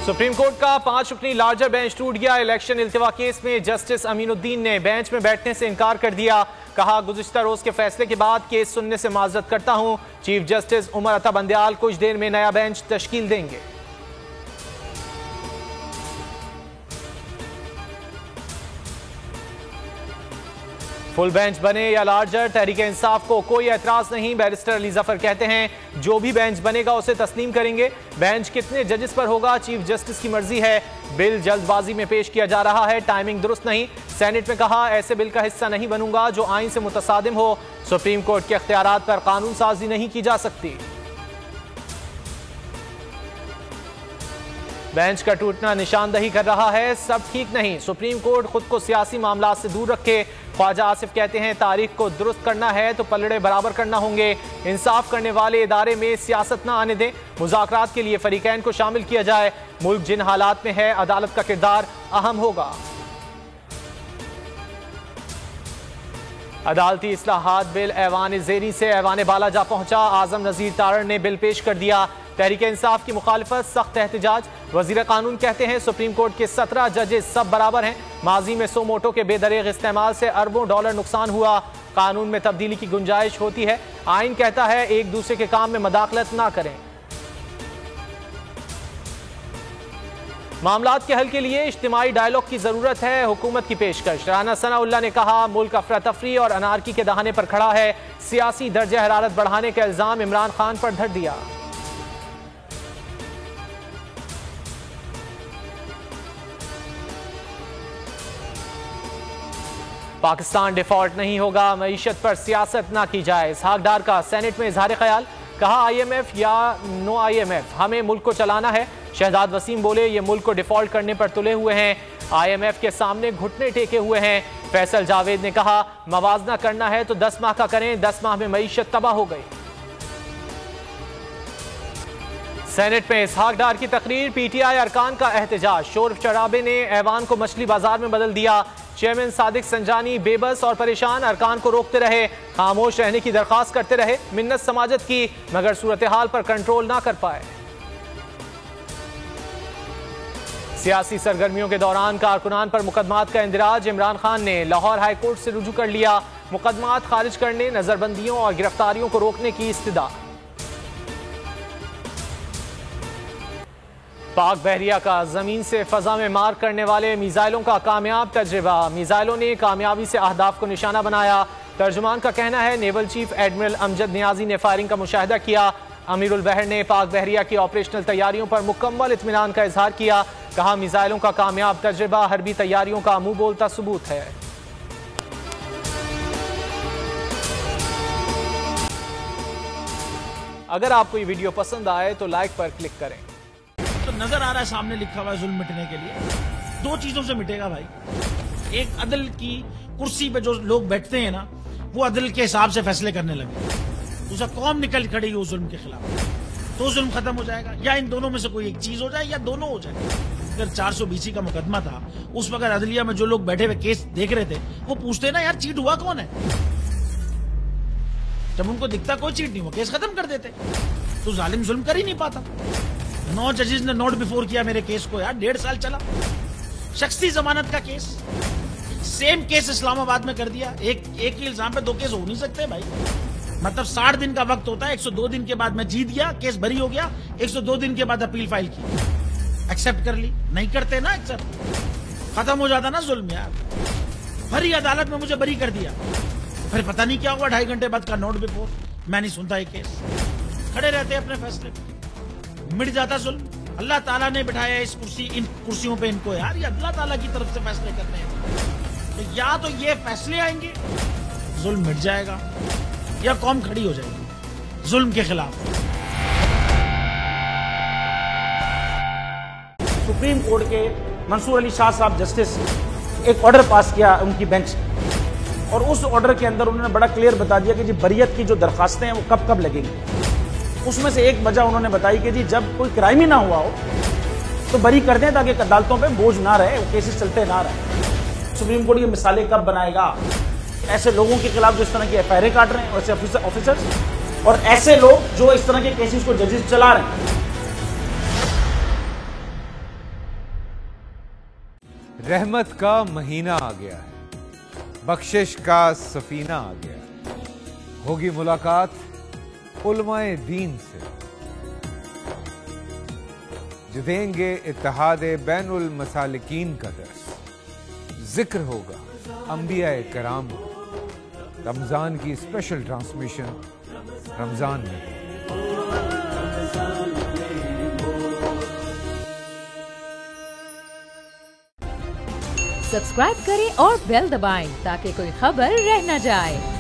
Supreme court का 5 रुकनी larger bench टूट गया। इलेक्शन इल्तिवा केस में जस्टिस अमीनुद्दीन ने बेंच में बैठने से इनकार कर दिया। कहा, गुज़िश्ता रोज के फैसले के बाद केस सुनने से माजरत करता हूं। चीफ जस्टिस उमर अता बंदयाल कुछ देर में नया बेंच तश्कील देंगे। फुल बेंच बने या लार्जर, तहरीक इंसाफ को कोई एतराज नहीं। बैरिस्टर अली जफर कहते हैं, जो भी बेंच बनेगा उसे तस्लीम करेंगे। बेंच कितने जजेस पर होगा चीफ जस्टिस की मर्जी है। बिल जल्दबाजी में पेश किया जा रहा है, टाइमिंग दुरुस्त नहीं। सेनेट में कहा, ऐसे बिल का हिस्सा नहीं बनूंगा जो आइन से मुतसादिम हो। सुप्रीम कोर्ट के इख्तियारात पर कानून साजी नहीं की जा सकती। बेंच का टूटना निशानदही कर रहा है सब ठीक नहीं। सुप्रीम कोर्ट खुद को सियासी मामलात से दूर रखे। ख्वाजा आसिफ कहते हैं, तारीख को दुरुस्त करना है तो पलड़े बराबर करना होंगे। इंसाफ करने वाले इदारे में सियासत ना आने दें। मुज़ाकरात के लिए फरीकैन को शामिल किया जाए। मुल्क जिन हालात में है, अदालत का किरदार अहम होगा। अदालती इस्लाहात बिल ऐवान ज़ेरी से ऐवान बाला जा पहुंचा। आजम नज़ीर तारड़ ने बिल पेश कर दिया। तहरीक इंसाफ की मुखालिफत, सख्त एहतजाज। वजीर कानून कहते हैं, सुप्रीम कोर्ट के 17 जजेस सब बराबर हैं। माजी में सो मोटो के बेदरेग इस्तेमाल से अरबों डॉलर नुकसान हुआ। कानून में तब्दीली की गुंजाइश होती है। आइन कहता है, एक दूसरे के काम में मदाखलत ना करें। मामलात के हल के लिए इज्तिमाई डायलॉग की जरूरत है, हुकूमत की पेशकश। राना सनाउल्लाह ने कहा, मुल्क अफरा तफरी और अनारकी के दहाने पर खड़ा है। सियासी दर्जे हरारत बढ़ाने का इल्जाम इमरान खान पर धर दिया। पाकिस्तान डिफॉल्ट नहीं होगा, मईशत पर सियासत ना की जाए। इसहाक डार का सेनेट में इजहार ख्याल। कहा, IMF या नो IMF, हमें मुल्क को चलाना है। शहजाद वसीम बोले, ये मुल्क को डिफॉल्ट करने पर तुले हुए हैं। IMF के सामने घुटने टेके हुए हैं। फैसल जावेद ने कहा, मवाजना करना है तो 10 माह का करें। 10 माह में मईशत तबाह हो गई। सेनेट में इसहाक डार की तकरीर। PTI अरकान का एहतजाज। शोर शराबे ने ऐवान को मछली बाजार में बदल दिया। चेयरमैन सादिक संजानी बेबस और परेशान अरकान को रोकते रहे, खामोश रहने की दरखास्त करते रहे। मिन्नत समाजत की, मगर सूरत हाल पर कंट्रोल ना कर पाए। सियासी सरगर्मियों के दौरान कारकुनान पर मुकदमात का इंदिराज। इमरान खान ने लाहौर हाई कोर्ट से रुजू कर लिया। मुकदमात खारिज करने, नजरबंदियों और गिरफ्तारियों को रोकने की इस्तदा। पाक बहरिया का जमीन से फजा में मार करने वाले मिसाइलों का कामयाब तजर्बा। मिसाइलों ने कामयाबी से अहदाफ को निशाना बनाया। तर्जुमान का कहना है, naval chief admiral Amjad Niazi ने फायरिंग का मुशाहिदा किया। अमीरुल बहर ने पाक बहरिया की ऑपरेशनल तैयारियों पर मुकम्मल इत्मीनान का इजहार किया। कहा, मिसाइलों का कामयाब तजर्बा हरबी तैयारियों का मुंह बोलता सबूत है। अगर आपको ये वीडियो पसंद आए तो लाइक पर क्लिक करें। तो नजर आ रहा है सामने लिखा हुआ है, जुल्म मिटने के लिए 2 चीजों से मिटेगा भाई। एक, अदल की कुर्सी पे जो लोग बैठते हैं ना, वो अदल के हिसाब से फैसले करने लगे। दूसरा, कौम निकल खड़ी उस जुल्म के खिलाफ, तो जुल्म खत्म हो जाएगा। या इन दोनों में से कोई एक चीज हो जाए या दोनों हो जाए। अगर 420 का मुकदमा था, उस वक्त अदलिया में जो लोग बैठे हुए केस देख रहे थे, वो पूछते ना, यार चीट हुआ कौन है। जब उनको दिखता कोई चीट नहीं हुआ, केस खत्म कर देते। तो जालिम जुल्म कर ही नहीं पाता। 9 जजेस ने नोट बिफोर किया मेरे केस को, यार 1.5 साल चला। शख्सी जमानत का केस, सेम केस इस्लामाबाद में कर दिया। एक ही इल्जाम पे 2 केस हो नहीं सकते भाई। मतलब 60 दिन का वक्त होता है। 102 दिन के बाद मैं जीत गया, केस बरी हो गया। 102 दिन के बाद अपील फाइल की, एक्सेप्ट कर ली। नहीं करते ना एक्सेप्ट, खत्म हो जाता ना जुल्म यार। भरी अदालत में मुझे बरी कर दिया, फिर पता नहीं क्या हुआ, 2.5 घंटे बाद का नोट बिफोर। मैं नहीं सुनता ये केस, खड़े रहते अपने फैसले पे, मिट जाता जुल्म। अल्लाह ताला ने बिठाया इन कुर्सियों पे इनको यार, ये अल्लाह ताला की तरफ से फैसले करने हैं। तो या तो ये फैसले आएंगे, जुल्म मिट जाएगा, या कौम खड़ी हो जाएगी जुल्म के खिलाफ। सुप्रीम कोर्ट के मंसूर अली शाह साहब जस्टिस एक ऑर्डर पास किया उनकी बेंच, और उस ऑर्डर के अंदर उन्होंने बड़ा क्लियर बता दिया कि जी बरियत की जो दरखास्तें हैं वो कब कब लगेंगी। उसमें से एक वजह उन्होंने बताई कि जी जब कोई क्राइम ही ना हुआ हो तो बरी कर दें, ताकि अदालतों पे बोझ ना रहे, वो केसेस चलते ना रहे। सुप्रीम कोर्ट ये मिसालें कब बनाएगा, ऐसे लोगों के खिलाफ जो इस तरह की FIR काट रहे हैं, ऐसे ऑफिसर्स, और ऐसे लोग जो इस तरह के केसेस को जजेस चला रहे हैं। रहमत का महीना आ गया है, बख्शिश का सफीना आ गया। होगी मुलाकात उलमाए दीन से, जो देंगे इत्तेहादे बैनुल मसालिकीन का दर्स। जिक्र होगा अंबियाए कराम का, रमजान की स्पेशल ट्रांसमिशन रमजान में। सब्सक्राइब करें और बेल दबाएं ताकि कोई खबर रह न जाए।